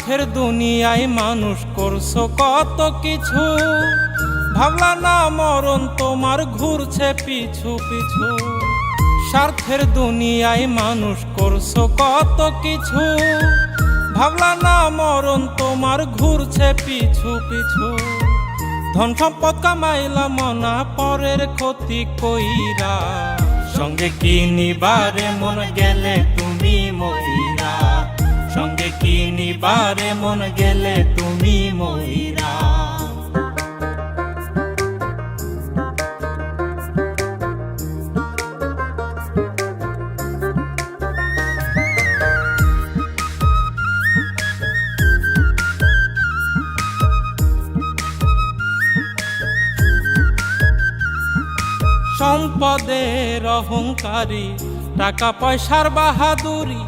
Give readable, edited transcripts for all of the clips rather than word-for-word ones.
স্বার্থের দুনিয়ায় মানুষ করছো কত কিছু, ভাবলা না মরণ তোমার ঘুরছে পিছু পিছু। স্বার্থের দুনিয়ায় মানুষ করছো কত কিছু, ভাবলা না মরণ তোমার ঘুরছে পিছু পিছু। ধন সম্পদ কামাইলা মনা পরের ক্ষতি কইরা, সঙ্গে কি নিবারে মন গেলে তুমি মইরা, সঙ্গে কি নিবারে মন গেলে তুমি মইরা। সম্পদের অহংকারী, টাকা পয়সার বাহাদুরি,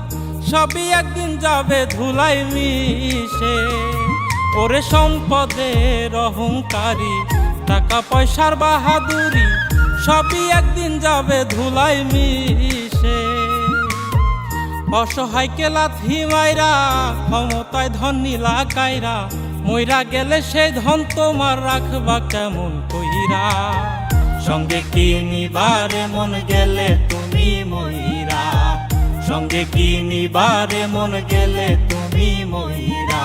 সবই একদিন যাবে ধুলাই মিশে। ওরে সম্পদের অহংকারী, টাকা পয়সার বাহাদুরি, সবই একদিন যাবে ধুলাই মিশে। অসহায়কে লাথি মাইরা ক্ষমতায় ধন নিলা কাইরা, মইরা গেলে সেই ধন তোমার রাখবা কেমন কইরা। সঙ্গে কি নিবারে মন গেলে তুমি মইরা, সঙ্গে কি নিবারে মন গেলে তুমি মইরা।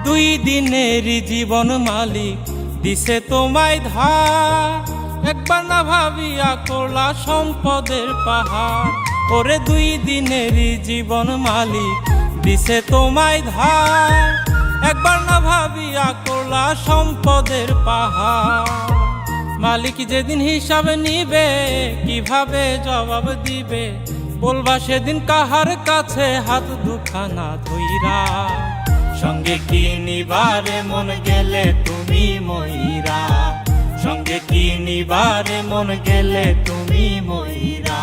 দুই দিনের জীবন মালিক দিছে তোমায় ধার, একবার না ভাবিয়া করলা সম্পদের পাহাড়। ওরে দুই দিনের জীবন মালিক দিছে তোমায় ধার, একবার না ভাবিয়া করলা সম্পদের পাহাড়। মালিক যেদিন হিসাব নিবে কিভাবে জবাব দিবে, বলবা সেদিন কাহার কাছে হাত দুখানা ধইরা। সঙ্গে কি নিবারে মন গেলে তুমি মইরা, সঙ্গে কি নিবারে মন গেলে তুমি মইরা।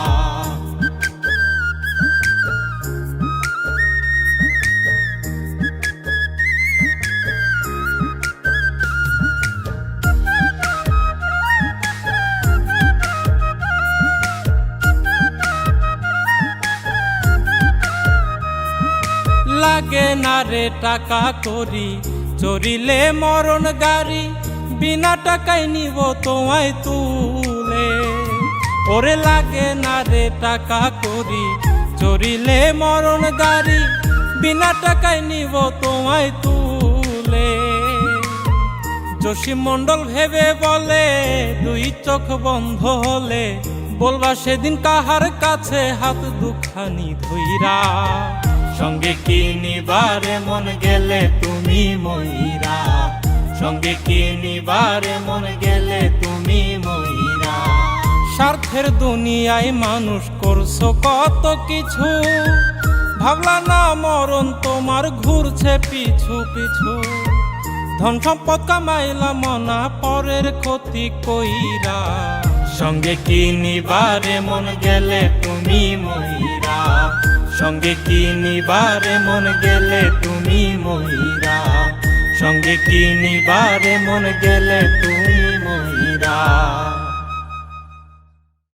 লাগে না রে টাকা করি, চরিলে মরণ গাড়ি, বিনা টাকায় নিব তোমায় তুলে। ওরে লাগে না রে টাকা করি, চরিলে মরণ গাড়ি, বিনা টাকায় নিব তোমায় তুলে। জসিম মণ্ডল ভেবে বলে দুই চোখ বন্ধ হলে, বলবা সেদিন কাহার কাছে হাত দুখানি ধইরা। সঙ্গে কি নিবারে মন গেলে তুমি মইরা, সঙ্গে কি নিবারে মন গেলে তুমি মইরা। স্বার্থের দুনিয়ায় মানুষ করছো কত কিছু, ভাবলা না মরণ তোমার ঘুরছে পিছু পিছু। ধন সম্পদ কামাইলা মনা পরের ক্ষতি কইরা, সঙ্গে কি নিবারে মন গেলে তুমি মইরা, সঙ্গে কি নিবারে মন গেলে তুমি মইরা, সঙ্গে কি নিবারে মন গেলে তুমি মইরা।